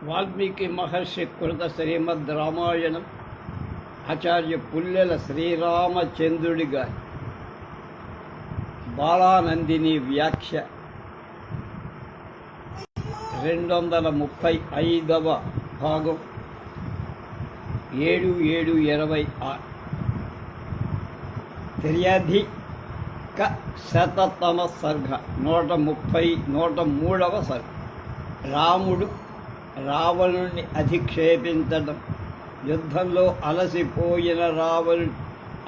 వాల్మీకి మహర్షి కృత శ్రీమద్ రామాయణం ఆచార్య పుల్లెల శ్రీరామచంద్రుడి గారి బాలానందిని వ్యాఖ్య 235వ భాగం 7/7/26 త్ర్యధిక శతతమ సర్గ 133వ సర్గ. రాముడు రావణుణ్ణి అధిక్షేపించడం, యుద్ధంలో అలసిపోయిన రావణుడు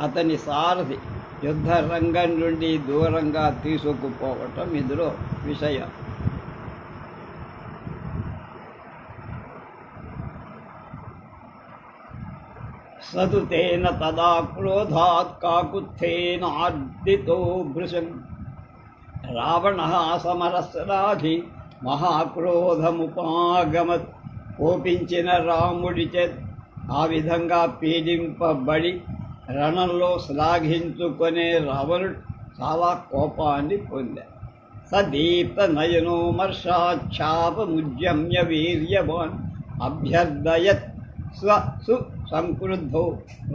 అతని సారథి యుద్ధ రంగం నుండి దూరంగా తీసుకుపోవటం ఇందులో విషయం. సతుతేన తదా క్రోధాత్ కాకుత్థేనార్దితో భృశం రావణ సమరస్రాధి మహాక్రోధముపాగమత్. కోపించిన రాముడిచే ఆ విధంగా పీడింపబడి రణంలో శ్లాఘించుకునే రావణుడు చాలా కోపాన్ని పొందాడు. సదీప్త నయనో మర్షాఛాపముజ్యమ్య వీర్యవాన్ అభ్యర్థయత్ స్వసు సంక్రుద్ధో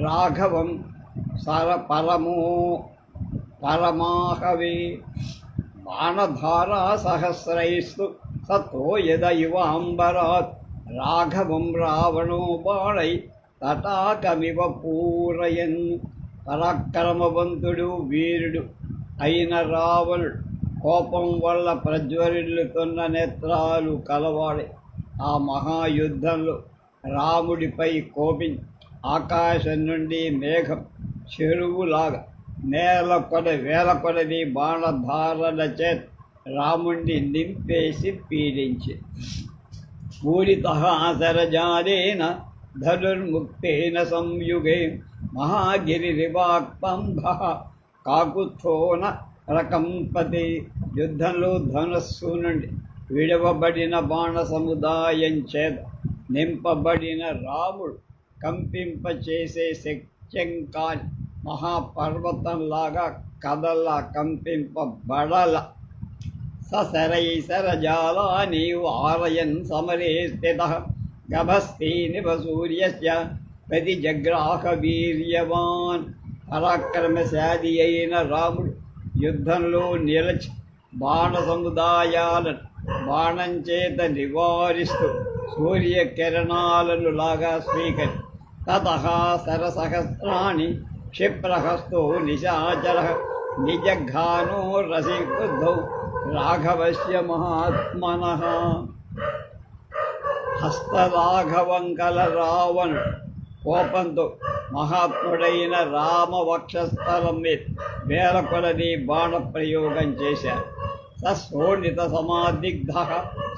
రాఘవం పరమాహవే. బాణధారా సహస్రైస్తు సతో యద ఇవాంబరాత్ రాఘవం రావణో బాణై తటాకమివ పూరయన్. పరాక్రమవంతుడు వీరుడు అయిన రావణుడు కోపం వల్ల ప్రజ్వరిల్లుతున్న నేత్రాలు కలవాడే ఆ మహాయుద్ధంలో రాముడిపై కోపించి ఆకాశం నుండి మేఘం చెరువులాగా వేల కొలది బాణధారల చేత రాముణ్ణి నింపేసి పీడించి పూరితః శరజాలేన ధనుర్ముక్తేన సంయుగే మహాగిరిరివాక్తంభః కాకుత్థోన రకంపతి. యుద్ధంలో ధనస్సు నుండి విడవబడిన బాణ సముదాయం చేత నింపబడిన రాముడు కంపింపచేసే శక్త్యంకాని మహాపర్వతంలాగా కదల్లా కంపింపబడల. సశరైశరజాలాని వారయన్ సమరే స్థితః గభస్తేనివ సూర్యస్య ప్రతిజగ్రాహ వీర్యవాన్. పరాక్రమశాలి అయిన రాముడు యుద్ధంలో నిలచి బాణ సముదాయాలను బాణం చేత నివారిస్తూ సూర్యకిరణాలను లాగా స్వీకరి. తతః సరసహస్రాణి క్షిప్రహస్తో నిశాచరః నిజఘానో రసిక్రుద్ధౌ రాఘవస్య మహాత్మనః. హస్తరాఘవంకల రావణుడు కోపంతో మహాత్ముడైన రామ వక్షస్థలం మీద వేల కొలది బాణ ప్రయోగం చేశారు. సశోణిత సమాదిగ్ధః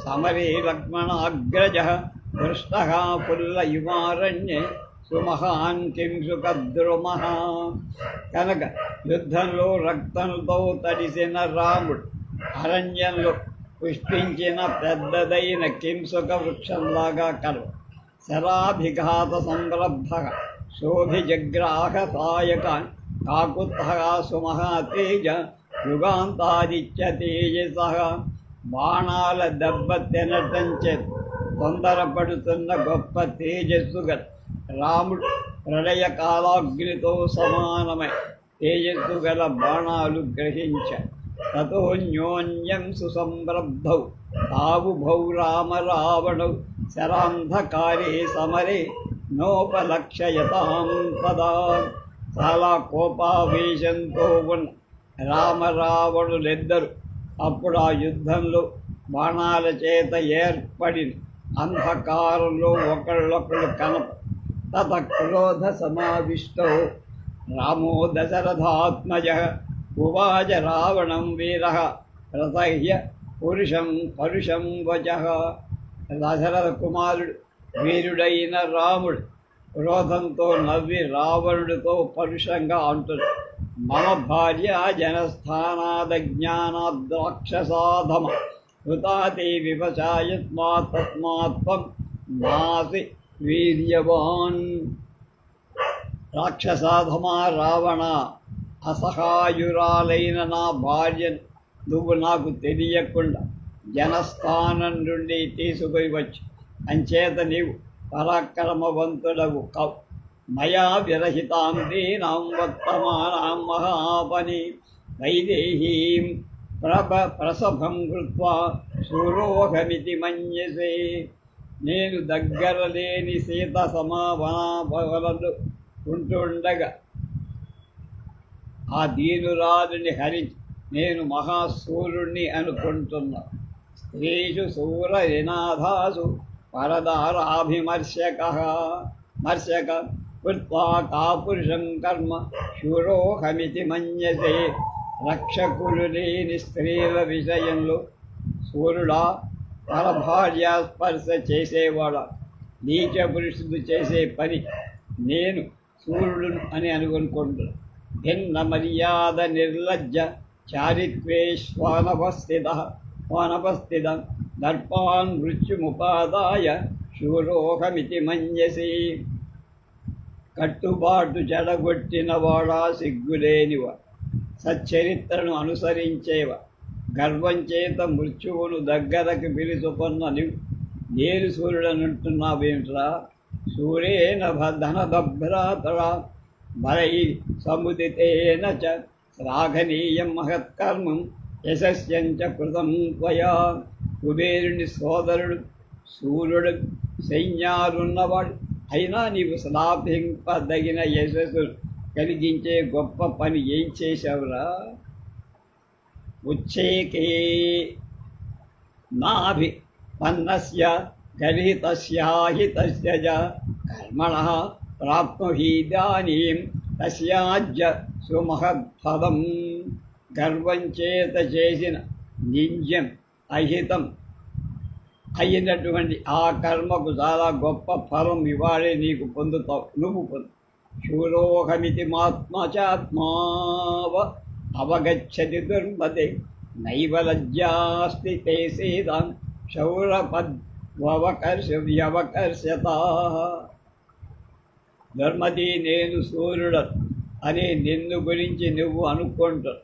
సమరే లక్ష్మణాగ్రజః దృష్టః పుల్ల ఇవారణ్యే సుమహాన్ కింసుకద్రుమః. కనుక యుద్ధంలో రక్తంతో తడిసిన రాముడు అరణ్యంలో పుష్పించిన పెద్దదైన కింసుక వృక్షంలాగా కలవు. శరాభిఘాత సంరబ్ధ శోభిజగ్రాహ సాయకాన్ కాకుత్థః సుమహాతేజ యుగాంతాదిత్య తేజసః. బాణాల దెబ్బ తినటం చేత తొందరపడుతున్న గొప్ప తేజస్సు గల రాముడు ప్రళయకాలాగ్నితో సమానమై తేజస్సు గల బాణాలు గ్రహించాడు. తతోన్యోన్యం సుసంరబ్ధౌ తావుభౌ రామ రావణౌ శరాంధకారే సమరే నోపలక్ష్యయతాం తదా. చాలా కోపావేశంతో ఉన్న రామరావణులిద్దరు అప్పుడు ఆ యుద్ధంలో బాణాల చేత ఏర్పడిన అంధకారంలో ఒకళ్ళొకళ్ళు కనప. తత క్రోధ సమావిష్టో రామో దశరథాత్మజః ఉవాచ రావణం వీరః ప్రసహ్య పరుషం వచః. దశరథ కుమారుడు వీరుడైన రాముడు క్రోధంతో నవ్వి రావణుడితో పరుషంగా అంటున్నాడు. మమ భార్య జనస్థానాదజ్ఞానాద్రాక్షసాధమ హృతాతే వివశాయస్మాత్ తస్మాత్వం నాసి వీర్యవాన్. రాక్షసాధమా రావణ, అసహాయురాలైన నా భార్యను నువ్వు నాకు తెలియకుండా జనస్థానం నుండి తీసుకొని వచ్చి అంచేత నీవు పరాక్రమవంతుడవు కవు. మయా విరహితాం దీనాం వర్తమానాం మహాపని వైదేహీం ప్రసభం కృత్వా శూరోహమితి మన్యసే. నేను దగ్గర లేని సీత సమావనాలు ఉంటుండగా ఆ దీనురాలుని హరించి నేను మహాసూరుణ్ణి అనుకుంటున్నా. స్త్రీషు సూర వినాథాసు పరదారాభిమర్శక కృత్వా కాపురుషం కర్మ శూరోహమితి మన్యతే. రక్షకులు లేని స్త్రీల విషయంలో సూర్యుడా పరభార్యాస్పర్శ చేసేవాడా, నీచ పురుషుడు చేసే పని నేను సూర్యుడు అని అనుకుంటున్నాను. భిన్న మర్యాద నిర్లజ్జ చారిత్వేష్వానపస్థిత దర్పాన్ మృత్యుముపాదాయ శూరోహమితి మన్యసి. కట్టుబాటు చెడగొట్టినవాడా సిగ్గులేనివా, సచ్చరిత్రను అనుసరించేవా, గర్వం చేత మృత్యువును దగ్గరకు పిలుచుకున్న నీవు నేను సూర్యుడనంటున్నావేమిట్రా. సూర్యేన ధనదభ్రాతరా బలై సముదితేన చ శ్లాఘనీయం మహత్కర్మం యశస్యం చ కృతం త్వయా. కుబేరుని సోదరుడు సూర్యుడు సైన్యాలున్నవాడు అయినా నీవు శ్లాఘింపదగిన యశస్సు కలిగించే గొప్ప పని ఏం చేశావురా. ఉచ్చేకే నాభి పన్నస్య గర్హితస్యాహితస్య చ కర్మణః ప్రాప్నుహీదానీం తస్యాజ్య సుమహత్ఫలం. గర్వం చేత చేసిన నింద్యం అహితం అయినటువంటి ఆ కర్మకు చాలా గొప్ప ఫలం ఇవాళే నీకు పొందుతావు, నువ్వు పొందు. శూరోహమితి మాత్మచాత్మావ అవగచ్చతి దుర్మతే నైవ లజ్జాస్తి తే సీతాం వ్యవకర్షతా. ధర్మతి నేను సూర్యుడు అని నిన్ను గురించి నువ్వు అనుకుంటావు.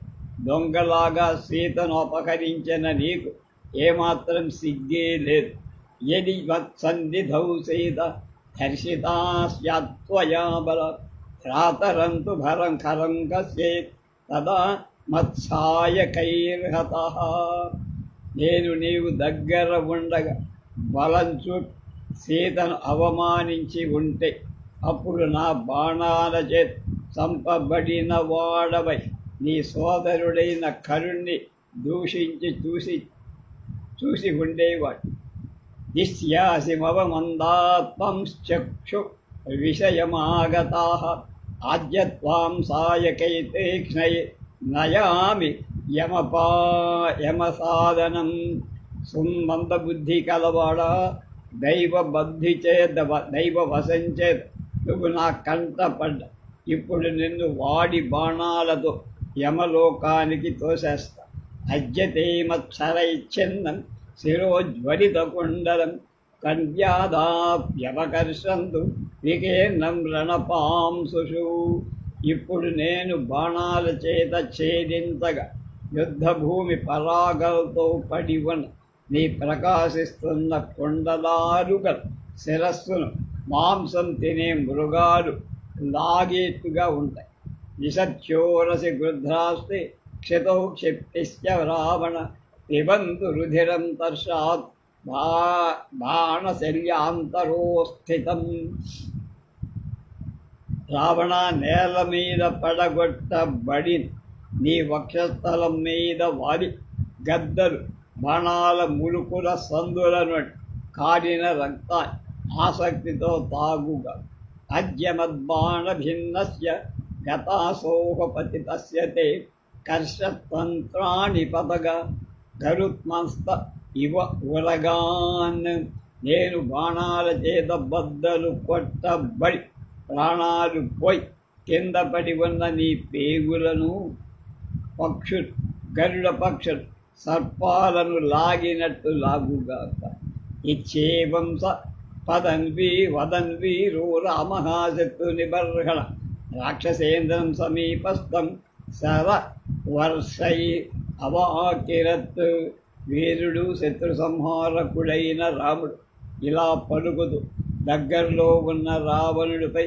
దొంగలాగా సీతను అపహరించిన నీకు ఏమాత్రం సిగ్గే లేదు. యది వత్సన్నిధౌ సీత హర్షితా స్యాత్వయా బల త్రాతరంతు భరం ఖరం కస్యేత్ తదా మత్సాయకైర్హతః. నేను నీవు దగ్గర ఉండగా బలంచు సీతను అవమానించి ఉంటే అప్పుడు నా బాణాల చేత చంపబడిన వాడవై నీ సోదరుడైన కరుణ్ణి దూషించి చూసి ఉండేవాడు. దిశ్యాసిమవమందాత్మం చక్షు విషయమాగతాః ఆద్యత్వాం సాయకైతేక్ష్ణై నయామి యమసాధనం. సుమందబుద్ధి కలవాడా, దైవ వశంచేత నువ్వు నా కంటపడ్డ. ఇప్పుడు నిన్ను వాడి బాణాలతో యమలోకానికి తోసేస్తా. అజ్యతే మత్సరైచ్ఛిన్నం శిరోజ్వలిత కుండలం కన్యాదాప్యవకర్షంతు వికీర్ణం రణపాంసుషు. ఇప్పుడు నేను బాణాల చేత ఛేదించగా యుద్ధభూమి పరాగలతో పడి ఉన్న నీ ప్రకాశిస్తున్న కుండలారుగల శిరస్సును మాంసం తినే మృగాలు లాగేట్టుగా ఉంటాయి. నిసత్యోరసి గృధ్రాస్తే క్షితౌ క్షిప్తిశ్చ రావణ పిబంతు రుధిరం తర్షాత్ బాణశల్యాంతరోస్థితం. రావణ, నేల మీద పడగొట్టబడి నీ వక్షస్థలం మీద వాలి గద్దలు బాణాల ములుకుల సందులను కారిన రక్తాన్ని ఆసక్తితో తాగుగా. అద్యమద్బాణ భిన్నస్య గతాసోహపతితస్య తే కర్షతంత్రాణి పదగా గరుత్మంస్త ఇవ ఉరగాన్. నేను బాణాల చేత బద్దలు కొట్టబడి ప్రాణాలు పోయి కింద పడి ఉన్న నీ పేగులను పక్షులు, గరుడ పక్షులు సర్పాలను లాగినట్టు లాగుగాక. ఇచ్చేవం స వదన్వీ రామహాశత్రు నిబర్హణ రాక్షసేంద్రం సమీపస్థం సర వర్షై అవాకిరత్. వీరుడు శత్రు సంహారకుడైన రాముడు ఇలా పలుకుతూ దగ్గరలో ఉన్న రావణుడిపై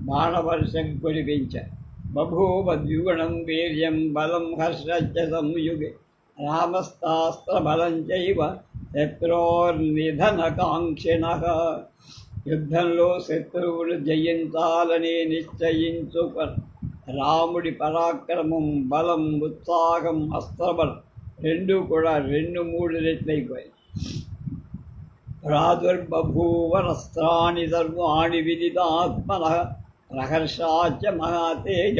బాణవర్షం కురిపించారు. బభూవ ద్విగుణం వీర్యం బలం హర్షచ్చ సంయుగే రామస్తాస్త్రబలం చైవ శత్రోర్నిధనకాంక్షిణః. యుద్ధంలో శత్రువులు జయించాలని నిశ్చయించుకొని రాముడి పరాక్రమం, బలం, ఉత్సాహం, అస్త్రబలం రెండూ కూడా 2-3 రెట్లయిపోయాయి. ప్రాదుర్బభూవరస్త్రాణి సర్వాణి విదితాత్మనః ప్రహర్షాచ మహాతేజ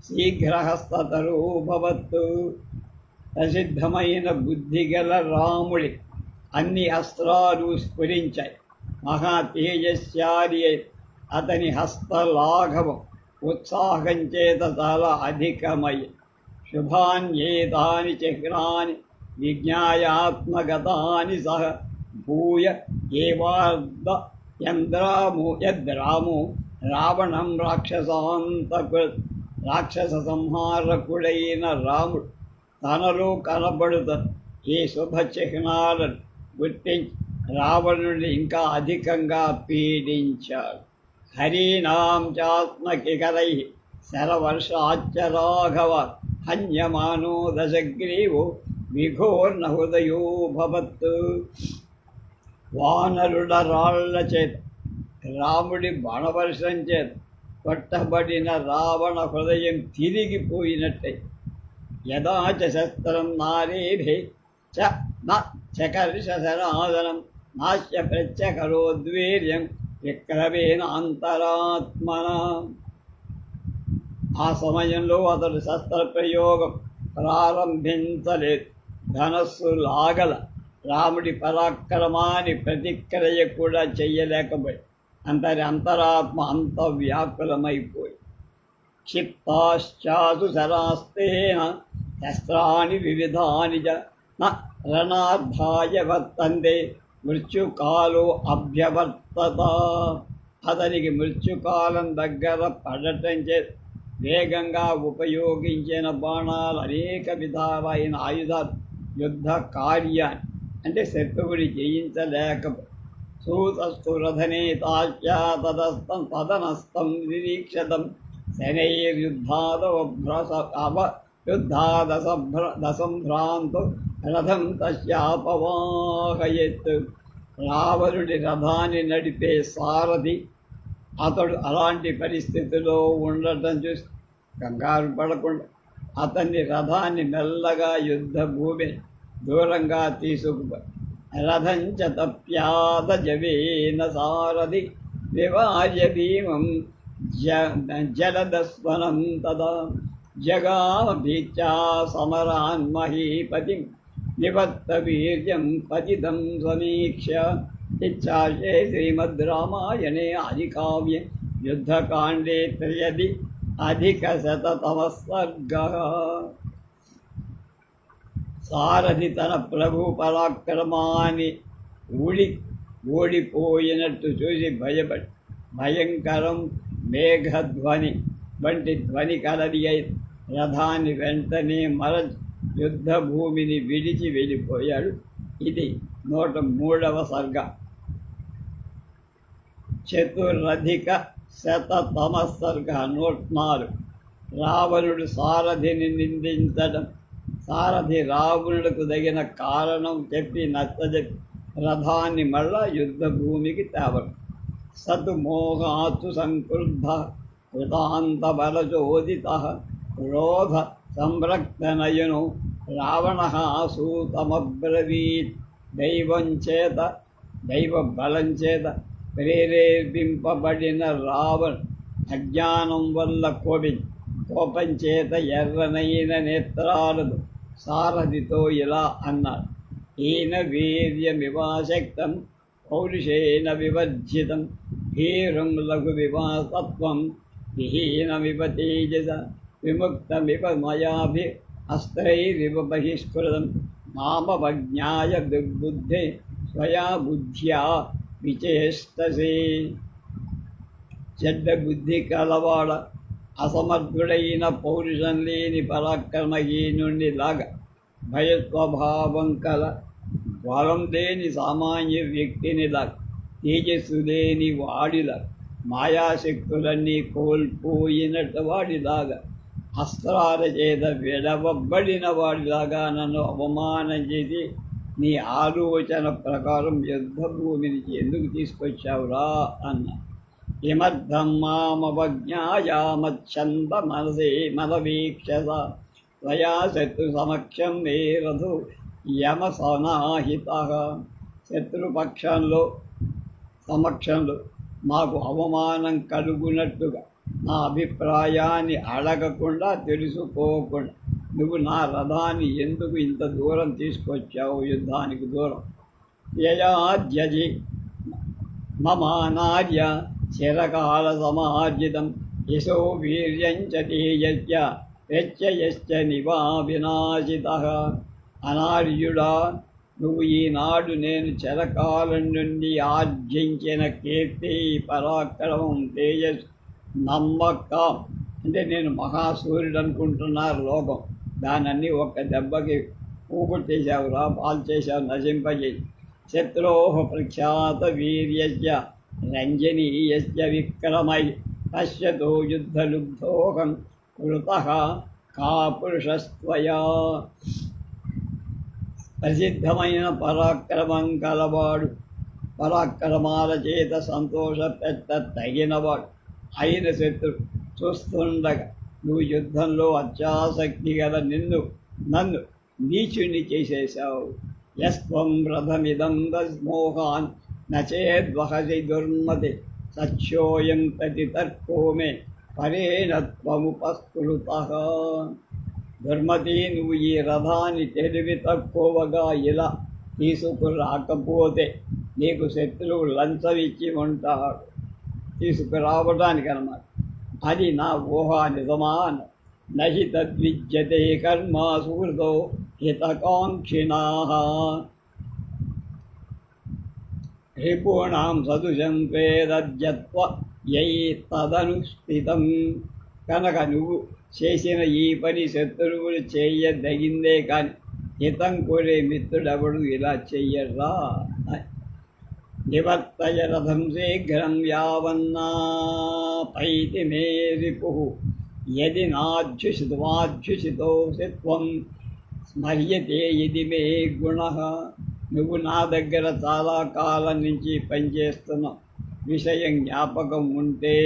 శీఘ్రహస్తతరోభవత్. ప్రసిద్ధమైన బుద్ధిగల రాముడి అన్ని అస్త్రాలు స్ఫురించాయి. మహాతేజస్యాది అతని హస్తలాఘవం ఉత్సాహం చేత చాలా అధికమై శుభాన్యేతాని చక్రాని విజ్ఞాయాత్మగతాని సహ భూయ ఏవార్ధ యద్రామో రావణం రాక్షస సంహారకుడైన రాముడు తనలో కనబడుతున్న ఈ శుభ చిహ్నాలను గుర్తించి రావణుడిని ఇంకా అధికంగా పీడించాడు. హరీనాం చాత్మకికరై శరవర్షాచ్చ రాఘవ హన్యమానో దశగ్రీవో విఘోర్ణ హృదయో భవత్. వానరుల రాళ్ల చేత రాముడి బాణవర్షం చేత కొట్టబడిన రావణ హృదయం తిరిగిపోయినట్టే. యదాచ శస్త్రం నారేభే చ చకర్షసనాదనం నాశ్య ప్రత్యకరోద్వీర్యం విక్రమేణ అంతరాత్మన. ఆ సమయంలో అతడు శస్త్రప్రయోగం ప్రారంభించలేదు. ధనస్సు లాగల రాముడి పరాక్రమాన్ని ప్రతిక్రియ కూడా చెయ్యలేకపోయి అంతరాత్మ అంత వ్యాకులమైపోయి. క్షిప్తాశ్చాసు శరాస్తేన శస్త్రాణి వివిధాని చ న రణార్థాయ వర్తంతే మృత్యుకాలో అభ్యవర్తత. అతనికి మృత్యుకాలం దగ్గర పడటం చేత వేగంగా ఉపయోగించిన బాణాలు అనేక విధాలైన ఆయుధాలు యుద్ధ కార్యాన్ని అంటే శత్రువుని జయించలేకపోయి. సూతస్థు రథనే తాచ్యా తదనస్తం నిరీక్షతం శనైర్యుద్ధాదసంభ్రాంతో రథం తస్యాపవాహయత్. రావణుడి రథాన్ని నడిపే సారథి అతడు అలాంటి పరిస్థితిలో ఉండటం చూసి కంగారు పడకుండా అతన్ని రథాన్ని మెల్లగా యుద్ధ భూమి దూరంగా తీసుకుపోయి రథంచ తప్యాద జవేన సారథి వివార్య భీమం జలదస్వనం తదా జగామ భీత్యా సమరాన్ మహీపతిం నివత్త వీర్యం పతితం సమీక్ష్య. ఇచ్చాశే శ్రీమద్ రామాయణే ఆదికావ్యే యుద్ధకాండే 3 सर्गः. సారథి తన ప్రభు పరాక్రమాన్ని ఓడిపోయినట్టు చూసి భయపడి భయంకరం మేఘధ్వని వంటి ధ్వని కలది అయి రథాన్ని వెంటనే మరచి యుద్ధ భూమిని విడిచి వెళ్ళిపోయాడు. ఇది 103వ సర్గ. చతురధిక శతతమ సర్గ 104. రావణుడు సారథిని నిందించడం. సారథి రావణుడికి తగిన కారణం చెప్పి నచ్చజెప్పి రథాన్ని మళ్ళా యుద్ధ భూమికి తేవడం. సతు మోహాతు సంక్రుద్ధ కృతాంత బలచోదిత క్రోధ సంరక్తనయను రావణ సూతమబ్రవీత్. దైవ బలం చేత ప్రేరేపింపబడిన రావణ అజ్ఞానం వల్ల కోపం చేత ఎర్రనైన నేత్రాలను సారథితో ఇలా అన్నారు. హీన వీర్యమివాశక్తం పౌరుషేణ వివర్జితం ధీరం లఘు వివాసత్వం విహీనమివ తేజస విముక్తమివ మయాభి అస్త్రైరివ బహిష్కృతం మామవజ్ఞాయ దుర్బుద్ధే స్వయా బుద్ధ్యా విచేష్టసే. చెడ్డ బుద్ధి కలవాడ అసమర్థుడైన పౌరుషం లేని పరాక్రమహీనుండి లాగా భయస్వభావం కల బలం లేని సామాన్య వ్యక్తిని లాగా తేజస్సు లేని వాడిలా, మాయాశక్తులన్నీ కోల్పోయినట్టు వాడిలాగా, అస్త్రాల చేత విడవబడిన వాడిలాగా నన్ను అవమానం చేసి నీ ఆలోచన ప్రకారం యుద్ధ భూమి నుంచి ఎందుకు తీసుకొచ్చావురా అన్న. కిమర్థం మామవజ్ఞాయామచ్చంద మనసే మనవీక్షస త్వయా శత్రు సమక్షం నేరదు యమ సనాహిత. శత్రుపక్షంలో సమక్షంలో మాకు అవమానం కలుగునట్టుగా నా అభిప్రాయాన్ని అడగకుండా తెలుసుకోకుండా నువ్వు నా రథాన్ని ఎందుకు ఇంత దూరం తీసుకొచ్చావు, యుద్ధానికి దూరం. యయాద్యజి మమానార్య చిరకాల సమార్జితం యశో వీర్యం చ తేజస్య వ్యత్యయశ్చ నివా వినాశిత. అనార్యుడా, నువ్వు ఈనాడు నేను చిరకాలం నుండి ఆర్జించిన కీర్తి, పరాక్రమం, తేజస్సు, నమ్మకం, అంటే నేను మహాసూర్యుడు అనుకుంటున్నారు లోకం, దానన్నీ ఒక్క దెబ్బకి పోగొట్టేశావురా, పాలు చేశావు, నశింపజేసి. శత్రోః ప్రఖ్యాత వీర్యస్య రంజనీయస్య విక్రమై పశ్యతో యుద్ధలుబ్ధోహం కృతః కా పురుషస్త్వయా. ప్రసిద్ధమైన పరాక్రమం కలవాడు, పరాక్రమాల చేత సంతోషపెట్ట తగినవాడు అయిన శత్రుడు చూస్తుండగా నువ్వు యుద్ధంలో అత్యాసక్తి గల నన్ను నీచుణ్ణి చేసేశావు. యస్త్వం రథమిదం దస్మోహాన్ నచేద్వహసి దుర్మతి సత్యోయం ప్రతితర్కో మే పరేణ త్వముపస్కృతః. దుర్మతి, నువ్వు ఈ రథాన్ని తెలివి తక్కువగా ఇలా తీసుకురాకపోతే నీకు శత్రువు లంచం ఇచ్చి ఉంటాడు, తీసుకురావడానికి అన్నమాట. అది నా ఊహ నిజమాన. నహి తద్విద్యతే కర్మాసుహృదో హితకాంక్షిణాః రిపూణాం సదృశం వేదజ్జత్వ యై తదనుష్ఠితం. కనుక నువ్వు చేసిన ఈ పని శత్రువులు చేయదగిందే కానీ హితం కోరే మిత్రుడెవడు ఇలా చెయ్యరా. నివర్తయ రథం శీఘ్రం యావన్నాపైతి మే రిపుః యది నాధ్యుషితో త్వం స్మర్యతే ఇది మే గుణః. నువ్వు నా దగ్గర చాలా కాలం నుంచి పనిచేస్తున్న విషయం జ్ఞాపకం ఉంటే,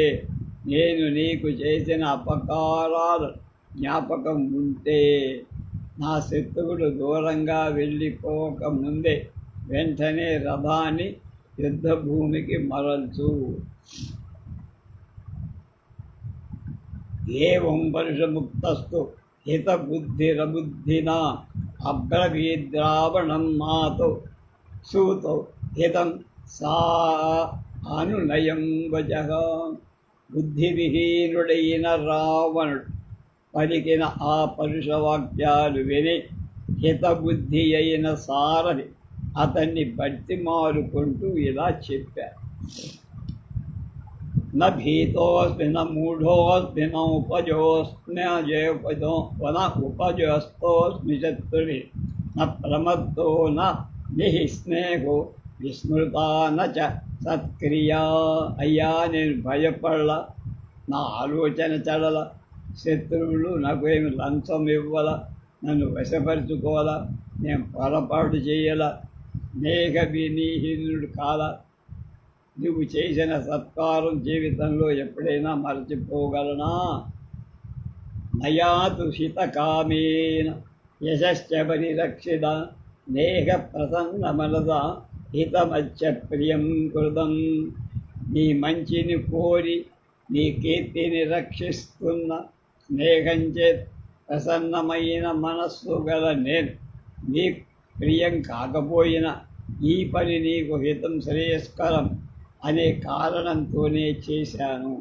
నేను నీకు చేసిన అపకారాలు జ్ఞాపకం ఉంటే, నా శత్రువులు దూరంగా వెళ్ళిపోకముందే వెంటనే రథాన్ని యుద్ధభూమికి మరల్చు. ఏవం పరుషముక్తస్తు హితబుద్ధిరబుద్ధినా అబ్రవీద్రావణం మాతో సూతో హితం సా అనునయం వచః. బుద్ధివిహీనుడైన రావణుడు పలికిన ఆ పరుషవాక్యాలు విని హితబుద్ధి అయిన సారథి అతన్ని బతిమాలుకుంటూ ఇలా చెప్పారు. న భీతోస్మి న మూఢోస్మి న ఉపజోస్తోస్మి శత్రువి న ప్రమత్తో న నిస్నేహో విస్మృతా న చ సత్క్రియా. అయ్యా, నేను భయపడలా, నా ఆలోచన చెడల, శత్రువులు నాకు ఏమి లంచం ఇవ్వాల, నన్ను వశపరుచుకోవాలా, నేను పొరపాటు చేయాల, మేఘ వినీహీనుడు కాల. నువ్వు చేసిన సత్కారం జీవితంలో ఎప్పుడైనా మరచిపోగలనా. నయాతు హితకామేన యశశ్చ పరిరక్షిత నేహ ప్రసన్న మనద హితమచ్చ ప్రియం కృతం. నీ మంచిని కోరి నీ కీర్తిని రక్షిస్తున్న స్నేహంచే ప్రసన్నమైన మనస్సు గల నేను నీకు ప్రియం కాకపోయినా ఈ పని నీకు హితం శ్రేయస్కరం అనే కారణంతోనే చేశాను.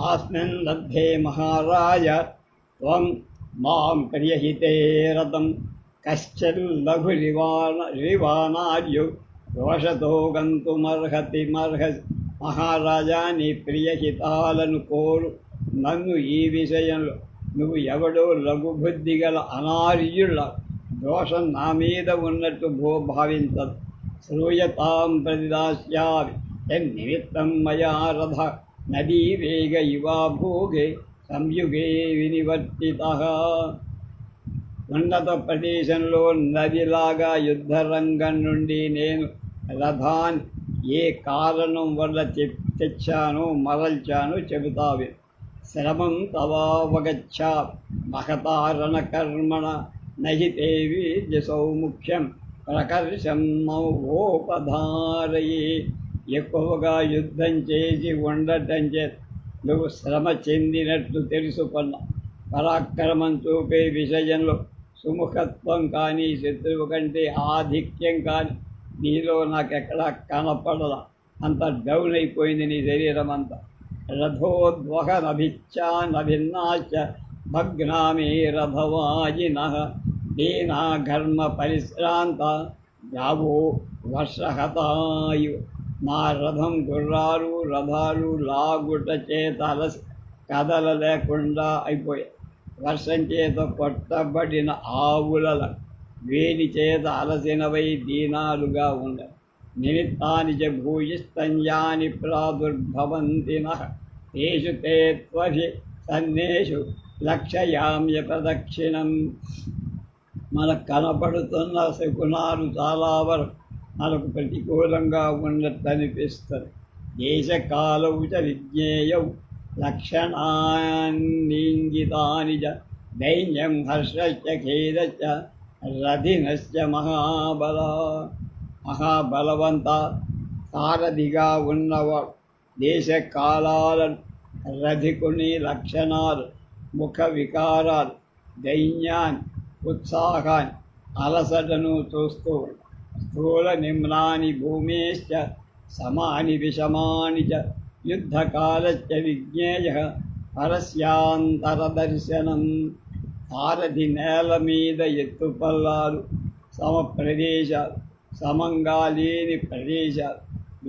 ఆస్మిన్ లబ్ధే మహారాజ త్వం మాం క్రియహితే రథం కశ్చిల్లఘురివానార్యు దోషతో గంతుమర్హతి మహారాజా నీ ప్రియహితాలను కోరు నన్ను ఈ విషయంలో నువ్వు ఎవడో లఘుబుద్ధి గల అనార్యుల దోషం నా మీద ఉన్నట్టు భావించదు. శ్రూయతాం ప్రతిదాస్యామి యన్నిమిత్తం మయా రథ నదీ వేగ ఇవా భోగే సంయుగే వినివర్తితః. ఉన్నత ప్రదేశంలో నదిలాగా యుద్ధరంగం నుండి నేను రథాన్ని ఏ కారణం వల్ల తెచ్చానో మరల్చానో చెబుతావి. శ్రమం తవావగచ్చా మహతారణ కర్మణ నహితే వీర్యసౌ ముఖ్యం ప్రకర్షం మౌపధారయే. ఎక్కువగా యుద్ధం చేసి ఉండటం చేత నువ్వు శ్రమ చెందినట్లు తెలుసుకున్న పరాక్రమం చూపే విషయంలో సుముఖత్వం కానీ శత్రువు కంటే ఆధిక్యం కానీ నీలో నాకెక్కడా కనపడల. అంత డౌన్ అయిపోయింది నీ శరీరం అంతా. రథోద్వహనభిచ్చానభిన్నాచ భగ్నామే రథవాజినః దీనా ఘర్మ పరిశ్రాంత గావో వర్షహతాయు. నా రథం గుర్రాలు రథాలు లాగుట చేత అలసి కదలలేకుండా అయిపోయాయి. వర్షం చేత కొట్టబడిన ఆవుల వేడి చేత అలసినవై దీనాలుగా ఉండ. నిమిత్తాని చ భూయిస్తంజాని ప్రాదుర్భవంతి నః తేషు తే త్వరి సన్నేషు లక్షయామ్య ప్రదక్షిణం. మనకు కనపడుతున్న శకునాలు చాలా వరకు మనకు ప్రతికూలంగా ఉన్నట్టు అనిపిస్తుంది. దేశకాలౌ చ విజ్ఞేయౌ లక్షణాన్నింగితాని చ దైన్యం హర్షశ్చ ఖేదశ్చ రథినశ్చ మహాబలవంత. సారథిగా ఉన్నవాడు దేశకాలాలను, రథికుని లక్షణాలు, ముఖ వికారాలు, దైన్యాన్ని, ఉత్సాహాన్ని, అలసటను చూస్తూ స్థూల నిమ్నాని భూమేశ్చ సమాని విషమాని చ యుద్ధకాలశ్చ విజ్ఞేయ పరస్యాంతరదర్శనం. సారథి నేల మీద ఎత్తుపల్లాలు, సమ ప్రదేశాలు, సమంగా లేని ప్రదేశాలు,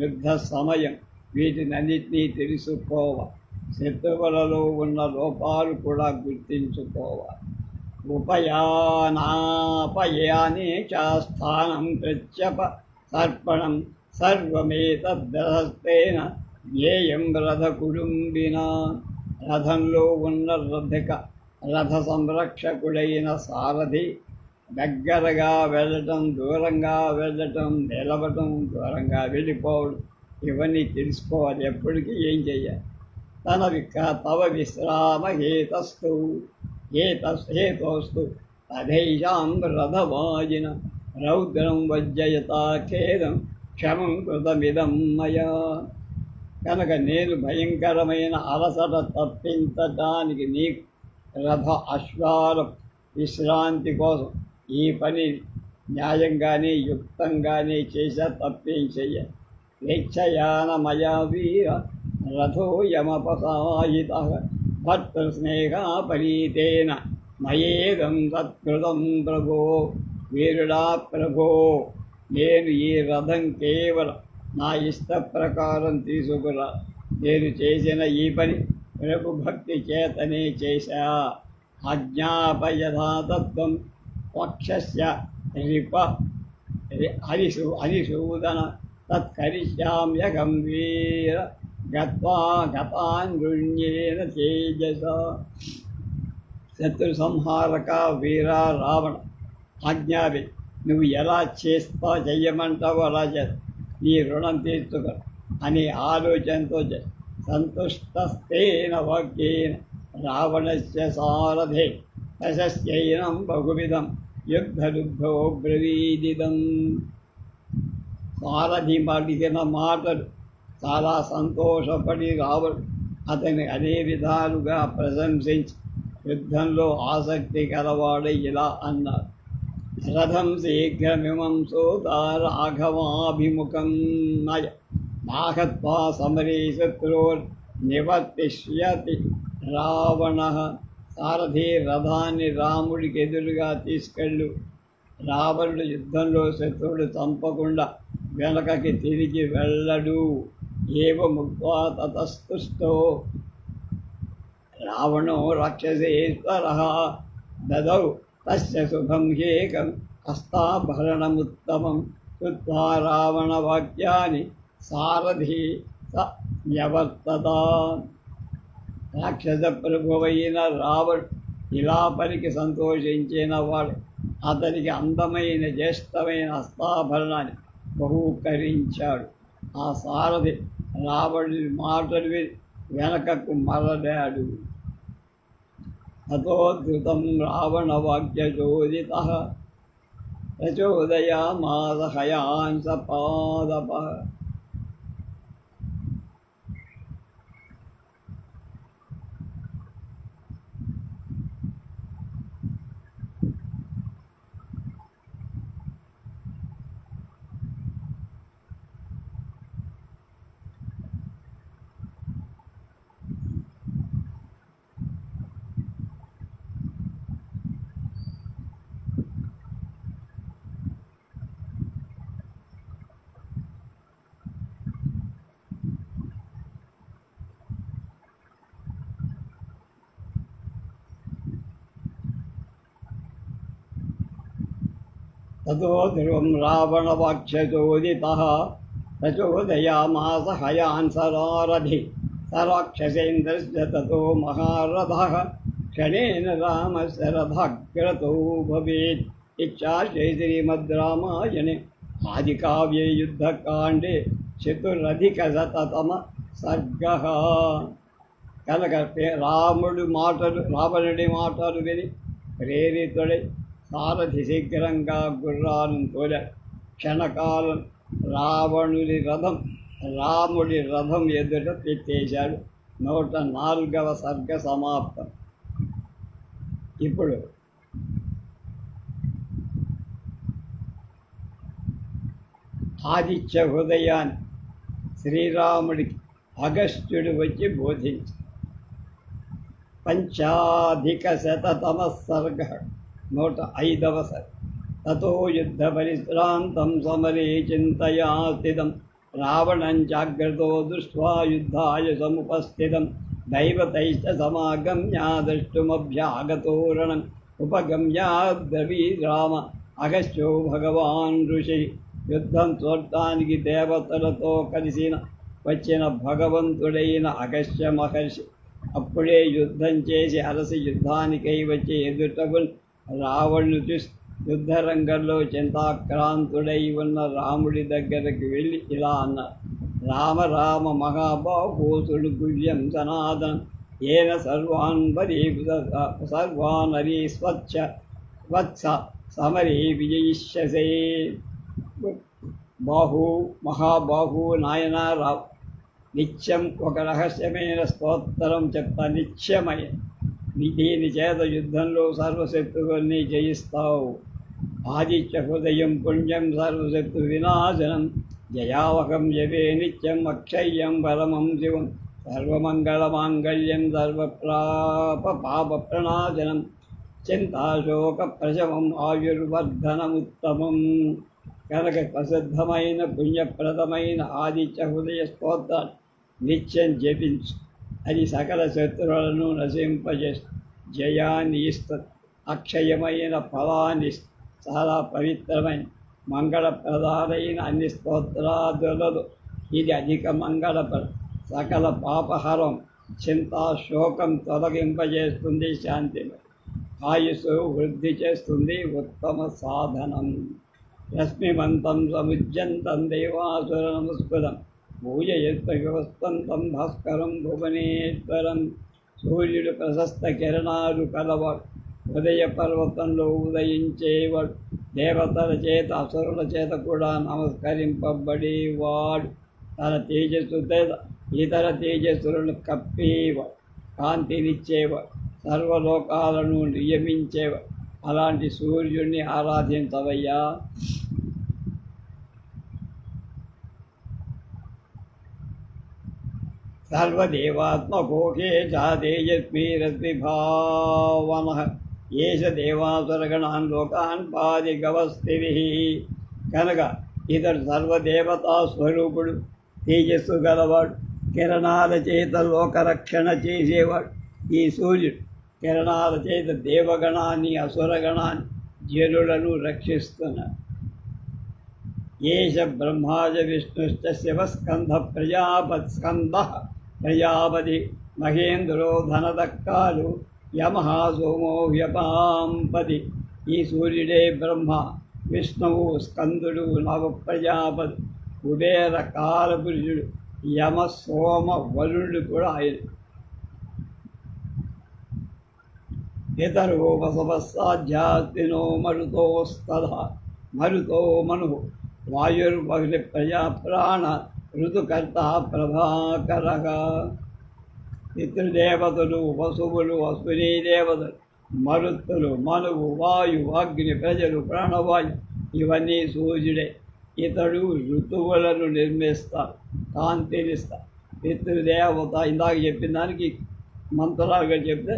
యుద్ధ సమయం, వీటినన్నిటినీ తెలుసుకోవాలి. శత్రువులలో ఉన్న లోపాలు కూడా గుర్తించుకోవాలి. ఉపయానాపయానే చ స్థానం ప్రత్యప తర్పణం సర్వమేతద్దహస్తేన జ్ఞేయం రథ కుటుంబినా. రథంలో ఉన్న రథ సంరక్షకుడైన సారథి దగ్గరగా వెళ్ళటం, దూరంగా వెళ్ళటం, నిలవటం, దూరంగా వెళ్ళిపోవడం, ఇవన్నీ తెలుసుకోవాలి. ఎప్పటికీ ఏం చెయ్యాలి? తవ విశ్రామ హేతోస్తు తథైషాం రథవాజిన రౌద్రం వజ్జయతా ఖేదం క్షమం కృతమిదం మయా. కనుక నేను భయంకరమైన అలసట తప్పించటానికి నీకు రథ అశ్వాల విశ్రాంతి కోసం ఈ పని న్యాయంగానే యుక్తంగానే చేశా, తప్పేం చెయ్య. స్వేచ్ఛయానమయా వీర రథోయమపసాయిత భర్తృస్నేహాపరీతేన మయేదం సత్కృతం ప్రభో. వీరుడా ప్రభో, నేను ఈ రథం కేవలం నా ఇష్ట ప్రకారం తీసుకురా. నేను చేసిన ఈ పని ప్రభు భక్తి చేతనే చేశా. అజ్ఞాపయథాతత్వం పక్షస్య రిప హరిసూదన తత్కరిష్యామ్యహం వీర గతాన్యేన తేజస. శత్రు సంహారక వీర రావణ, ఆజ్ఞావి, నువ్వు ఎలా చెయ్యమంటావో అలా చేస్తా. నీ రుణం తీర్చుకో అనే ఆలోచనతో సంతుష్టస్తేన వాక్యేన రావణస్య సారథే యశస్యైనం బహువిధం యుద్ధరుద్ధో బ్రవీదిదం. సారథి పలికిన మాటలు చాలా సంతోషపడి రావణుడు అతని అనే విధాలుగా ప్రశంసించి యుద్ధంలో ఆసక్తి గలవాడై ఇలా అన్నారు. రథం శీఘ్రమిమం సోతా రాఘవాభిముఖం నయ నాహత్వా సమరే శత్రోర్ నివర్తిష్యతి రావణ. సారథి రథాన్ని రాముడికి ఎదురుగా తీసుకెళ్ళు. రావణుడు యుద్ధంలో శత్రువుడు చంపకుండా వెనకకి తిరిగి వెళ్ళడు. ఏవముక్త్వా తతస్తుష్టో రావణో రాక్షసేశ్వరః దదౌ తస్య శుభం హ్యేకం హస్తాభరణముత్తమం కృత్వా రావణవాక్యాని సారథి స వ్యవర్తత. రాక్షస ప్రభువైన రావణుడు ఇలా పలికి సంతోషించిన వాడు అతనికి అందమైన జ్యేష్ఠమైన హస్తాభరణాన్ని బహూకరించాడు. ఆ సారథి రావణుడి మాటలు విని వెనకకు మరలాడు. తతోద్ధృతం రావణవాక్యచోదితః ప్రచోదయామాస హయాంస పాదపః. ततो ध्रुवं रावणवाक्यचोदितः प्रचोदयामास हयान् सारथि स राक्षसेन्द्रस्य ततो महारथः क्षणेन रामस्य रथाग्रतो भवेत्. इच्छाश्री श्रीमद् रामायणे आदिकाव्ये युद्धकाण्डे चतुरधिकशततम सर्गः. కనుక రావణుడి మాటలు విని ప్రేరితుడై సారథి శీఘ్రంగా గుర్రాలను తోలాడు. క్షణకాలం రాముడి రథం ఎదుట పెట్టేశాడు. 104వ సర్గ సమాప్తం. ఇప్పుడు ఆదిత్య హృదయాన్ని శ్రీరాముడికి అగస్త్యుడు వచ్చి బోధించి 5,000 సర్గ 105వ సర్గ. తతో యుద్ధ పరిశ్రాంతం సమరే చింతయా స్థితం రావణం చాగ్రతో దృష్ట్వా యుద్ధాయ సముపస్థితం దైవతైశ్చ సమాగమ్య ద్రష్టుమభ్యాగతోరణం ఉపగమ్యాద్రవీద్ రామ అగస్త్యో భగవాన్ ఋషి. యుద్ధం చూడటానికి దేవతలతో కలిసిన వచ్చిన భగవంతుడైన అగస్త్య మహర్షి అప్పుడే యుద్ధం చేసి అలసి యుద్ధానికై వచ్చి ఎదుటకు రావణుడు చూసి యుద్ధరంగంలో చింతాక్రాంతుడై ఉన్న రాముడి దగ్గరకు వెళ్ళి ఇలా అన్నారు: రామ రామ మహాబాహోసుడు గుళ్యం సనాతనం ఏన సర్వాన్ హరి స్వచ్ఛ వత్స సమరే విజయిష్యసే. మహాబాహు నాయన రావు, నిత్యం ఒక రహస్యమైన స్తోత్రం చెప్తా. నిత్యమయ దీని చేత యుద్ధంలో సర్వశత్రువుల్ని జయిస్తావు. ఆదిత్య హృదయం పుణ్యం సర్వశత్రు వినాశనం జయావహం జవే నిత్యం అక్షయ్యం పరమం శివం సర్వమంగళమాంగళ్యం పాప ప్రణాశనం చింతాశోక ప్రశమం ఆయుర్వర్ధనముత్తమం. కనుక ప్రసిద్ధమైన పుణ్యప్రదమైన ఆదిత్య హృదయ స్తోత్రాన్ని నిత్యం జపించు. అది సకల శత్రువులను నశింపజేస్తుంది, జయాన్ని ఇస్తుంది, అక్షయమైన ఫలాన్ని. చాలా పవిత్రమైన మంగళప్రదాలైన అన్ని స్తోత్రాదులలో ఇది అధిక మంగళప్రద. సకల పాపహరం, చింతా శోకం తొలగింపజేస్తుంది, శాంతి ఆయుస్సు వృద్ధి చేస్తుంది, ఉత్తమ సాధనం. రశ్మిమంతం సముజ్జంతం దేవాసుర నమస్కృతం భూయయత్వస్తంతం భాస్కరం భువనేశ్వరం. సూర్యుడు ప్రశస్త కిరణాలు కలవాడు, ఉదయ పర్వతంలో ఉదయించేవాడు, దేవతల చేత అసురుల చేత కూడా నమస్కరింపబడేవాడు. తన తేజస్సు ఇతర తేజస్సులను కప్పేవాడు, కాంతినిచ్చేవాడు, సర్వలోకాలను నియమించేవాడు. అలాంటి సూర్యుడిని ఆరాధించవయ్యా. सर्वदेवात्मकोशे च तेजस्वीरस्विभावनः ఏష దేవాసురగణాన్ లోకాన్ పాదిగవస్థితిః. కనుక ఇతడు సర్వదేవతా స్వరూపుడు, తేజస్సు గలవాడు, కిరణాల చేత లోకరక్షణ చేసేవాడు. ఈ సూర్యుడు కిరణాల చేత దేవగణాన్ని అసురగణాన్ని జనులను రక్షిస్తున్నాడు. ఏష బ్రహ్మాజ విష్ణుశ్చ శివస్కంధ ప్రజాపతి మహేంద్రో ధనదక్కాలు యమః సోమో వ్యపాంపతి. ఈ సూర్యుడే బ్రహ్మ, విష్ణువు, స్కందుడు, నవ ప్రజాపతి, కుబేర కాలపురుషుడు, యమ, సోమ, వరుణుడు కూడా ఆయన. ఇతరు వసవస్సాధ్యాస్తినో మరుతోస్తథ. మరుతో మను వాయుర్వగ్ని ప్రజా ప్రాణ ఋతుకర్త ప్రభాకరః. పితృదేవతలు, వసువులు, అశ్వినీ దేవతలు, మరుత్తులు, మనువు, వాయువు, అగ్ని, ప్రజలు, ప్రాణవాయు ఇవన్నీ సూర్యుడే. ఇతడు ఋతువులను నిర్మిస్తాడు, కాంతినిస్తాడు. పితృదేవత ఇందాక చెప్పిన దానికి మంత్రాలుగా చెప్తే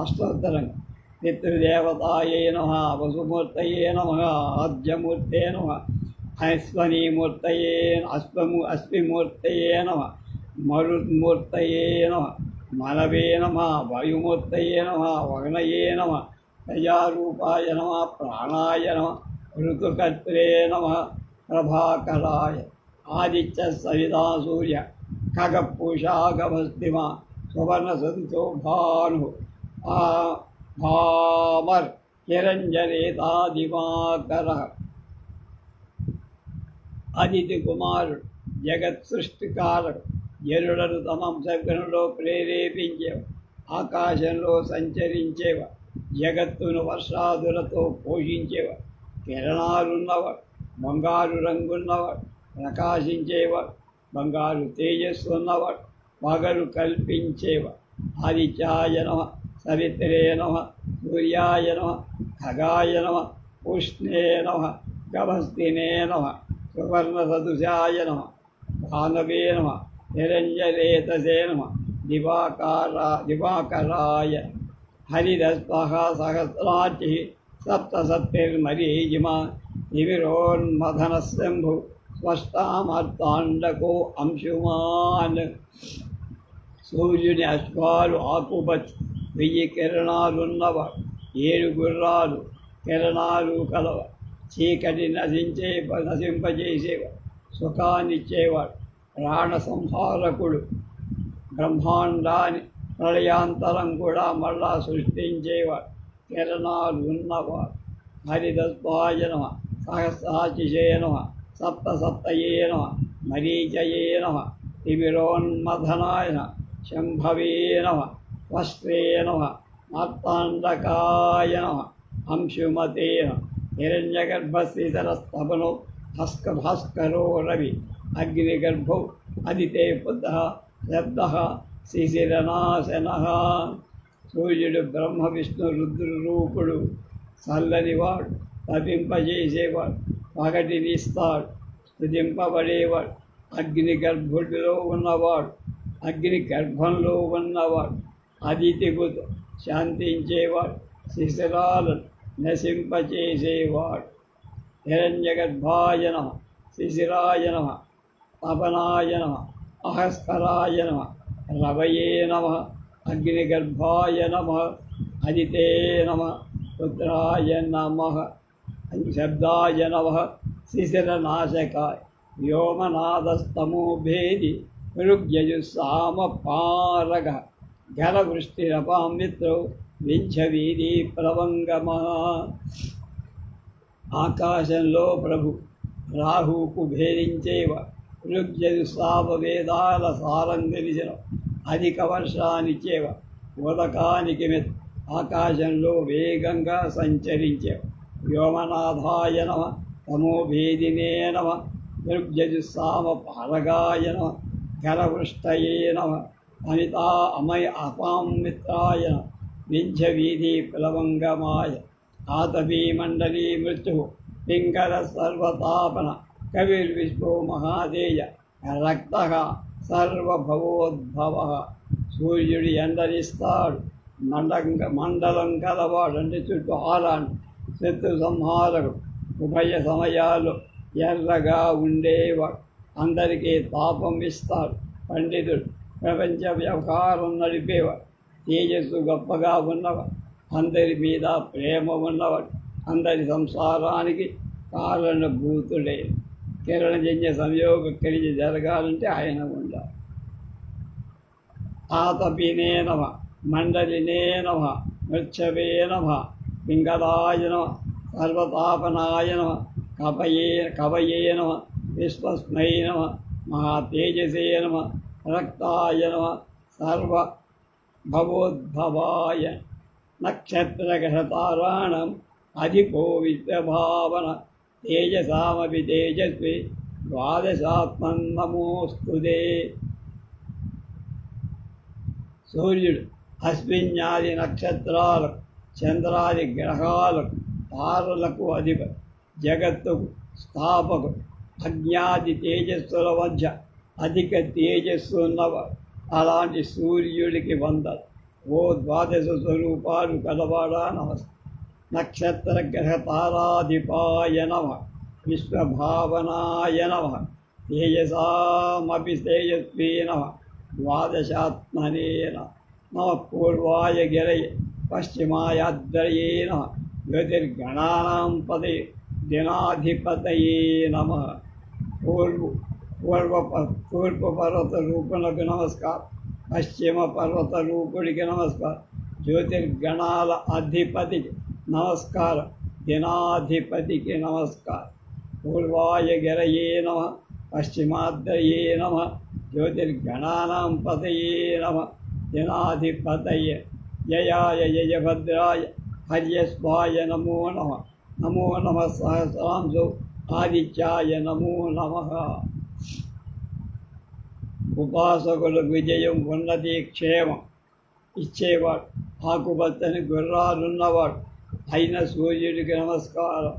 అష్టోత్తరంగా పితృదేవతాయే నమః, వసుమూర్తయే నమః, ఆద్యమూర్తే నమః, అశ్విమూర్తయే నమః, మరున్మూర్తయే నమః, మనవే నమః, వాయుమూర్తయే నమః, వగ్నయే నమః, ప్రజారూపాయ నమః, ప్రాణాయ నమః, ఋతుకర్త్రే నమః, ప్రభాకరాయ. ఆదిత్య సవితా సూర్య ఖగపూషా గభస్తిమా సువర్ణ సదితో భాను భామర్ కిరంజనేతా దివాకరః. అదితి కుమారుడు, జగత్ సృష్టికారుడు, జనులను తమ అంశగణంలో ప్రేరేపించేవ, ఆకాశంలో సంచరించేవ, జగత్తును వర్షాదులతో పోషించేవ, కిరణాలున్నవాడు, బంగారు రంగున్నవాడు, ప్రకాశించేవాడు, బంగారు తేజస్సు ఉన్నవాడు, పగలు కల్పించేవాడు. ఆదిత్యాయ నమః, సవిత్రే నమః, సూర్యాయ నమః, ఖగాయ నమః, ఉష్ణే నమః, గభస్తినే నమః, సువర్ణ సదృశాయ నమః, భానవే నమః, నిరంజనేతసే నమః, దివాకరాయ. హరిదస్పః సహస్రార్చిః సప్తసప్తిర్మరీచిమా నివిరోన్మథనశంభు స్పష్టామర్తాండకో అంశుమాన్. సూర్యుని అశ్వాలు ఆకుపచ్చ, 1000 కిరణాలున్నవాడు, 7 గుర్రాలు కిరణాలు కలవాడు, చీకటి నశింపజేసేవాడు, సుఖాన్నిచ్చేవాడు, ప్రాణ సంహారకుడు, బ్రహ్మాండాన్ని ప్రళయాంతరం కూడా మళ్ళా సృష్టించేవాడు, కిరణాలు ఉన్నవాడు. హరిదస్వాయ నమః, సహస్రాచిషే నమః, సప్తసప్తయే నమః, మరీచయే నమః, తిమిరోన్మథనాయ నమః, శంభవే నమః, వస్త్రే నమః, మార్తాండకాయ నమః, అంశుమతే నమః, హిరణ్యగర్భస్థితరస్తపనో భాస్కరో రవి, అగ్నిగర్భో అదితే పుత్రః శబ్దః శిశిరనాశనః. సూర్యుడు బ్రహ్మ విష్ణు రుద్రరూపుడు, చల్లనివాడు, తపింపజేసేవాడు, పగటినిస్తాడు, స్తుతింపబడేవాడు, అగ్ని గర్భుడిలో ఉన్నవాడు, అగ్ని గర్భంలో ఉన్నవాడు, అదితిగుతో శాంతించేవాడు, శిశిరాలను నశింపచేసేవాడు. హిరణ్యగర్భాయ నమః, శిశిరాయ నమః, తపనాయ నమః, అహస్కరాయ నమః, రవయే నమః, అగ్నిగర్భాయ నమః, అదితే నమః, పుత్రాయ నమః, శబ్దాయ నమః, శిశిరనాశకాయ. వ్యోమనాదస్తమోభేది మృగ్యజుస్సామపారగ ఘనవృష్టిరపాం మిత్రో వింఛవీధి ప్లవంగమః. ఆకాశంలో ప్రభు రాహువుకు భేదించేవ, ఋగ్యజుస్సామ వేదాల సారం తెలిసిన, అధిక వర్షాన్నిచ్చేవ, ఉదకానికి ఆకాశంలో వేగంగా సంచరించేవ. వ్యోమనాథాయ నమః, తమోభేదినే నమః, ఋగ్యజుస్సామ పారగాయ నమః, ఘనవృష్టయే నమః, అమితా అమయ అపాం మిత్రాయ నమః, వింఛవీధి ప్లవంగమాయ. ఆతపీమండలీ మృత్యు పింగళ సర్వతాపన కవిర్విశ్వో మహాదేయ రక్తః సర్వభవోద్భవ. సూర్యుడు ఎండనిస్తాడు, మండలం కలవాడు అంటే చుట్టూ ఆరాడు, శత్రు సంహారకుడు, ఉభయ సమయాలు ఎర్రగా ఉండేవాడు, అందరికీ తాపం ఇస్తాడు, పండితుడు, ప్రపంచ వ్యవహారం నడిపేవాడు, తేజస్సు గొప్పగా ఉన్నవాడు, అందరి మీద ప్రేమ ఉన్నవాడు, అందరి సంసారానికి కారణభూతుడే. కిరణజన్య సంయోగ క్రియ జరగాలంటే ఆయన ఉండాలి. ఆతపినే నమ, మండలినే నమ, మృచ్చవే నమ, పింగళాయ నమ, సర్వతాపనాయ నమ, కవయే నమ, విశ్వస్మై నమ, మహాతేజసే నమ, రక్తాయ నమ, సర్వభవోద్భవాయ. నక్షత్రగ్రహతారాణం అధిపో విద్యభావన, తేజసామపి తేజస్వి, ద్వాదశాత్మన్నమోస్తుదే. సూర్యుడు అశ్విన్యాది నక్షత్రాలకు, చంద్రాది గ్రహాలకు, తారలకు అధిపతి, జగత్తుకు స్థాపకుడు, అజ్ఞాది తేజస్సుల మధ్య అధిక తేజస్సు ఉన్నవాడు. అలాంటి సూర్యుడికి వందలు. ఓ ద్వాదశ స్వరూపాలు కలవాడా నమస్తే. నక్షత్ర గ్రహ తారాధిపాయ నమ, విశ్వభావనాయ నమ, తేజసామపి తేజస్వీ నమ, ద్వాదశాత్మనే నమ, పూర్వాయ గిరయ పశ్చిమాయాద్రయే నమ, జ్యోతిర్గణానాం పదే దినాధిపతయే నమ. తూర్పు పర్వత రూపునకు నమస్కారం, పశ్చిమ పర్వత రూపుడికి నమస్కారం, జ్యోతిర్గణాల అధిపతికి నమస్కారం, దినాధిపతికి నమస్కారం. పూర్వాయ గిరయే నమ, పశ్చిమాద్రయే నమ, జ్యోతిర్గణానాం పతయే నమ, దినాధిపతయే. జయాయ జయభద్రాయ హర్యస్వాయ నమో నమ, నమో నమ సహస్రాంశో ఆదిత్యాయ నమో నమ. ఉపాసకులకు విజయం, ఉన్నతి, క్షేమం ఇచ్చేవాడు, ఆకుపచ్చని గుర్రాలున్నవాడు అయిన సూర్యుడికి నమస్కారం.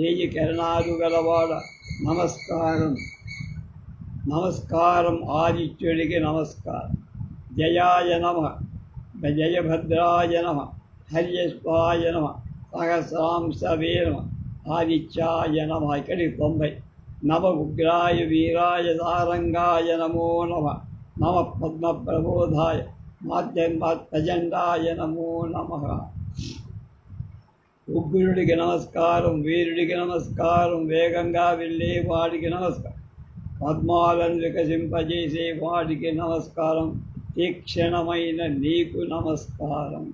ఏయి కిరణాలు గలవాడ నమస్కారం, నమస్కారం. ఆదిత్యుడికి నమస్కారం. జయాయ నమ, జయభద్రాయ నమ, హర్యస్వాయ నమ, సహస్రాంశవే నమ, ఆదిత్యాయ నమ. ఇక్కడికి 90. నవ ఉగ్రాయ వీరాయ సారంగాయ నమో నమ, నమ పద్మప్రబోధాయ మాధ్యండాయ నమో నమ. ఉగ్రుడికి నమస్కారం, వీరుడికి నమస్కారం, వేగంగా వెళ్ళే వాడికి నమస్కారం, పద్మాలను వికసింపజేసే వాడికి నమస్కారం, తీక్షణమైన నీకు నమస్కారం.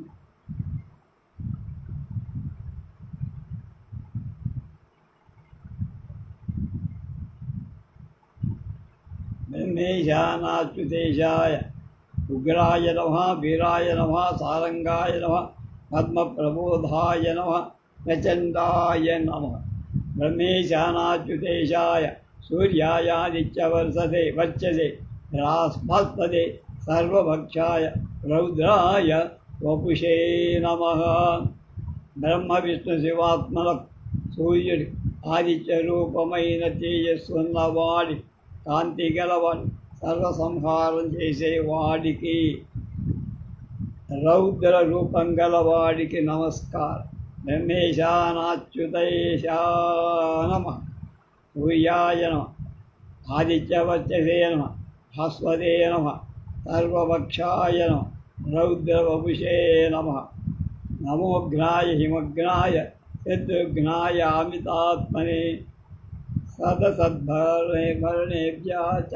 బ్రహ్మేశానాచ్యుతేశాయ ఉగ్రాయ నమ, వీరాయ నమ, సారంగాయ నమ, పద్మప్రబోధాయ నమ, ప్రచండాయ నమ. బ్రహ్మేశానాచ్యుతేశాయ సూర్యాయాదిత్యవర్షసే వర్చసే రాస్మస్తదే సర్వభక్షాయ రౌద్రాయ వపుషే నమ. బ్రహ్మ విష్ణు శివాత్మలకు సూర్యుడి ఆదిత్య రూపమైన తేజస్సున్నవాడి, కాంతి గలవాడి, సర్వసంహారం చేసేవాడికి, రౌద్ర రూపం గలవాడికి నమస్కారం. బ్రహ్మేశానాచ్యుతేశా నమ, సూర్యాయ నమ, ఆదిత్యవర్చసే నమ, భాస్వదే నమ, సర్వభక్షాయ నమ, రౌద్రవపుషే నమ. నమోఘ్నాయ హిమఘ్నాయ శత్రుఘ్నాయ అమితాత్మనే సదసద్భరణేభ్యా చ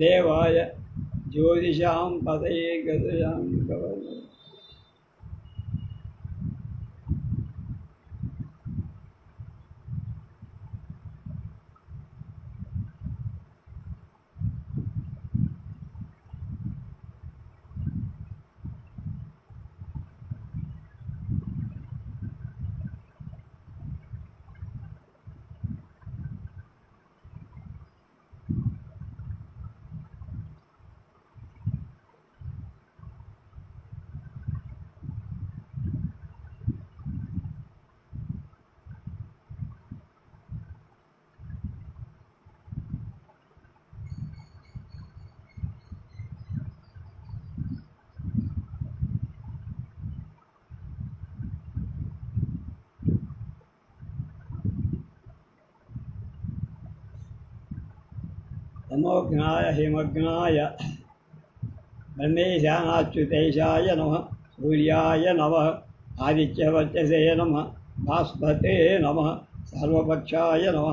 దేవాయ జ్యోతిషాం పతయే గజాం గవర్ణ. తమోఘ్నాయ హిమఘ్నాయ గణేశానాచ్యుతేశాయ నమ సూర్యాయ నమ ఆదిత్యవర్చసే నమ భాస్పతే నమ సర్వపక్షాయ నమ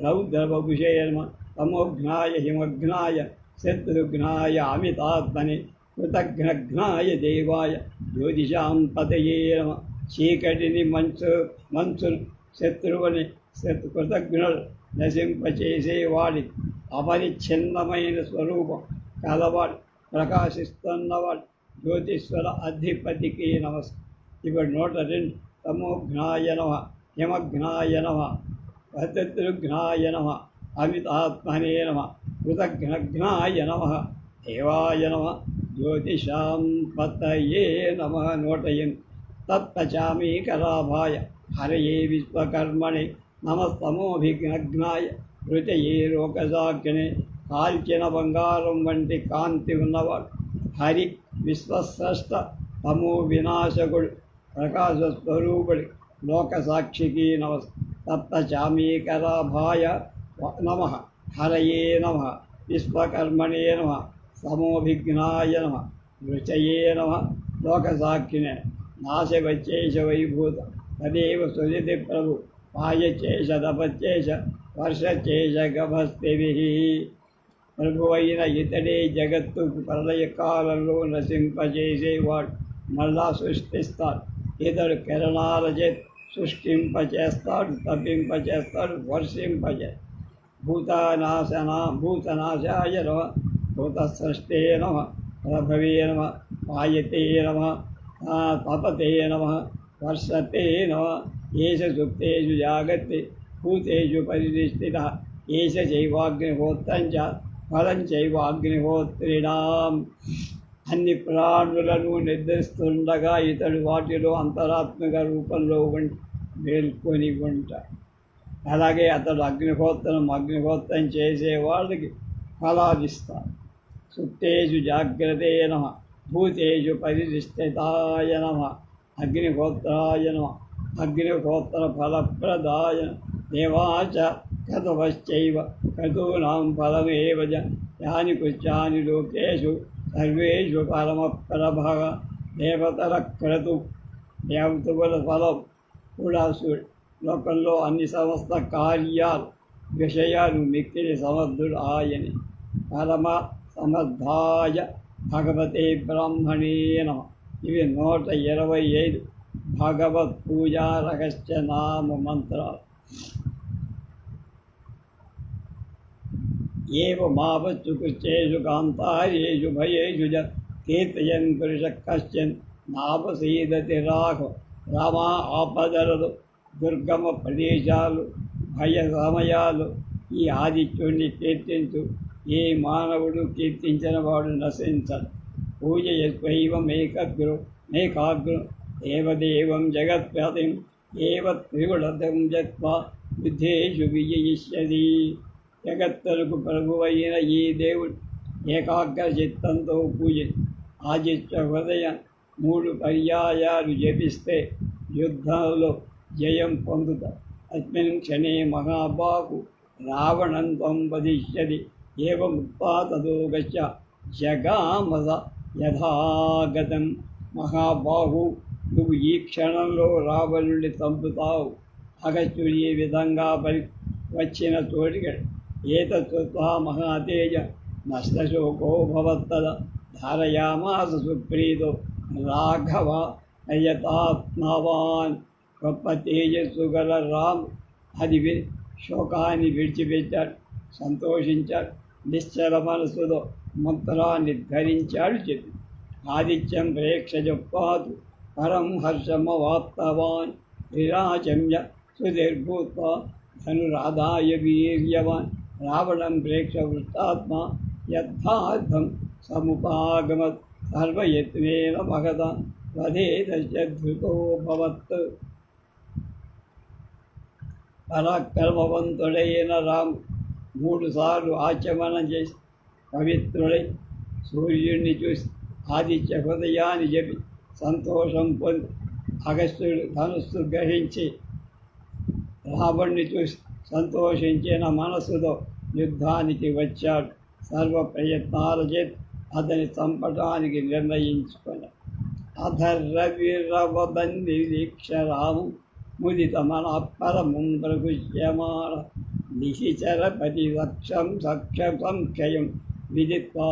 రౌద్రవపుషే నమ తమోఘ్నాయ హిమఘ్నాయ శత్రుఘ్నాయ అమితాత్మని కృతఘ్నఘ్నాయ దేవాయ జ్యోతిషాం పతయే నమ చీకటిని మంచులు శత్రువుని కృతజ్ఞులు నశింపచేసేవాడి అపరిచ్ఛిన్నమైన స్వరూపం కలవాడు ప్రకాశిస్తున్నవాడు జ్యోతిశ్వర అధిపతికి నమస్కారం. ఇప్పుడు 102 తమోఘ్నాయ నమ హిమఘ్నాయ నమ శత్రుఘ్నాయ నమ అమితాత్మనే నమ కృతఘ్నఘ్నాయ నమ దేవాయ నమ జ్యోతిషాం పతయే నమ. 108 తత్పచామీకరాభాయ హరయే విశ్వకర్మణి నమస్తమోభిఘ్నాయ రుచయే లోకసాక్షిణే కాల్చిన బంగారం వంటి కాంతి ఉన్నవాడు హరి విశ్వస్రష్ట తమో వినాశకుడు ప్రకాశస్వరూపుడి లోకసాక్షికి నమస్. తప్తచామీకరాభాయ నమ హరయే నమ విశ్వకర్మణే నమ సమోభిఘ్నాయ నమ రుచయే నమ లోకసాక్షిణే నాశవచ్చేష వైభూత తదేవ సుజతి ప్రభు పాయచేష తపచ్చేష వర్షచేష గభస్తిభిః. ప్రభువైన ఇతడే జగత్తు ప్రళయకాలంలో నశింపజేసేవాడు మళ్ళా సృష్టిస్తాడు. ఇతడు కిరణాలచే సృష్టింపచేస్తాడు, తప్పింపచేస్తాడు, వర్షింపచేస్తాడు. భూతనాశాయ నమ భూతసృష్టే నమ ప్రభవే నమ పాయతే నమ తపతే నమ వర్షతే నమ. ఏష సుప్తేషు జాగత్తి భూతేషు పరినిష్ఠితః ఏష చైవాగ్నిహోత్రం చ ఫలం చైవాగ్నిహోత్రిణాం. అన్ని ప్రాణులను నిద్రిస్తుండగా ఇతడు వాటిలో అంతరాత్మక రూపంలో మేల్కొని ఉంటాడు. అలాగే అతడు అగ్నిహోత్రం చేసే వాళ్ళకి ఫలాదిస్తాడు. సుప్తేషు జాగ్రత్తే నమ భూతేషు పరినిష్ఠితాయ నమ అగ్నిహోత్రాయ నమ అగ్నిహోత్ర ఫలప్రదాయ దేవాచ క్రతువశ్చైవ క్రతూనాం ఫలమేవ యాని కృత్యాని లోకేషు సర్వేషు పరమప్రభగ. దేవతల క్రతు దేవతల ఫలం కూడా లోకంలో అన్ని సమస్త కార్యాలు విషయాలు మిక్కిలి సమర్థుడు ఆయని. పరమ సమర్థాయ భగవతే బ్రాహ్మణే నమ. ఇవి 125 భగవత్ పూజా రహస్య నామ మంత్రాలు. ఏవమావత్తు కృత్యేషు కాంతార్యేషు భయేషు చ కీర్తయన్ పురుష కశ్చన్ నాపసీదతి రాఘవ. రామా ఆపదరలు దుర్గమ ప్రదేశాలు భయ సమయాలు ఈ ఆదిత్యుణ్ణి కీర్తించు. ఏ మానవుడు కీర్తించిన వాడు నశించడు. పూజయస్వైవమేకాగ్రో దేవదేవం జగత్పతిం ఏవ త్రిగుణతం జత్వా బుద్ధేషు విజయిష్యతి. జగత్తలకు ప్రభువైన ఈ దేవుడు ఏకాగ్ర చిత్తంతో పూజ ఆదిత్య హృదయం 3 పర్యాయాలు జపిస్తే యుద్ధంలో జయం పొందుతారు. అస్మిన్ క్షణే మహాబాహు రావణం త్వం వదిష్యతి ఏవముక్త్వా తదో గచ్చ జగామస యథాగతం. మహాబాహు నువ్వు ఈ క్షణంలో రావణుడిని చంపుతావు. అగస్త్యుడు ఈ విధంగా వచ్చిన చోటికి ఏతత్వా మహాతేజ నష్టశోకో భవత్తద ధారయామాస సుప్రీతో రాఘవ అయతాత్మవాన్. గొప్ప తేజస్సు గల రాము అది శోకాన్ని విడిచిపెట్టాడు, సంతోషించాడు. నిశ్చల మనస్సుతో మంత్రాన్ని ధరించాడు. చెప్పి ఆదిత్యం ప్రేక్షజపాతు పరం హర్షమవాప్తవాన్ విరాచమ్య సుదీర్భూత్వా ధనురాదాయ వీర్యవాన్. రావణం ప్రేక్ష వృత్తాత్మ యథార్థం సముపాగమత్ సర్వయత్నేన భగత వధేధృతో భవత్. పరాక్రమవంతుడైన రాము 3 సార్లు ఆచమనం చేసి పవిత్రుడై సూర్యుడిని చూసి ఆదిత్య హృదయాన్ని చెప్పి సంతోషం పొంది అగస్త్యుడు ధనుస్సు గ్రహించి రావణ్ణి చూసి సంతోషించిన మనస్సుతో యుద్ధానికి వచ్చాడు. సర్వ ప్రయత్నాల చేత అతని చంపటానికి నిర్ణయించుకున్నాడు. అధర్రవిరవబంది దీక్షరాము ముదిత మన పరముం ప్రగుష్యమాణ నిశిచరపతి లక్షం సఖ్య సంఖ్యయం విదిత్వా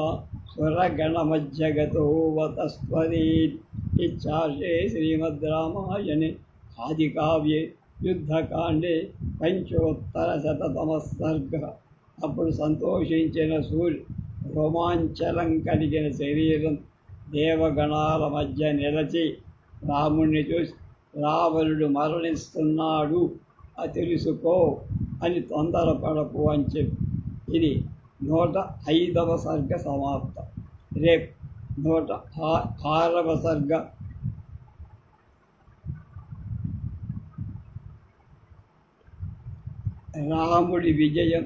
స్వరగణమజ్జగతోవతస్వరీ. ఇచ్చాశే శ్రీమద్ రామాయణే ఆదికావ్యే యుద్ధకాండే పంచోత్తరశతతమ సర్గ. అప్పుడు సంతోషించిన సూర్యుడు రోమాంచలం కలిగిన శరీరం దేవగణాల మధ్య నిలచి రాముణ్ణి చూసి, రావణుడు మరణిస్తున్నాడు తెలుసుకో అని తొందరపడకు అని చెప్పి ఇది 105వ సర్గ సమాప్తం. రేపు 106వ సర్గ రాముడి విజయం,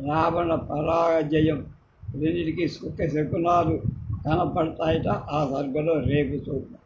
రావణ పరాజయం రెండింటికి సుఖ శకునాలు కనపడతాయట. ఆ సర్గలో రేపు చూద్దాం.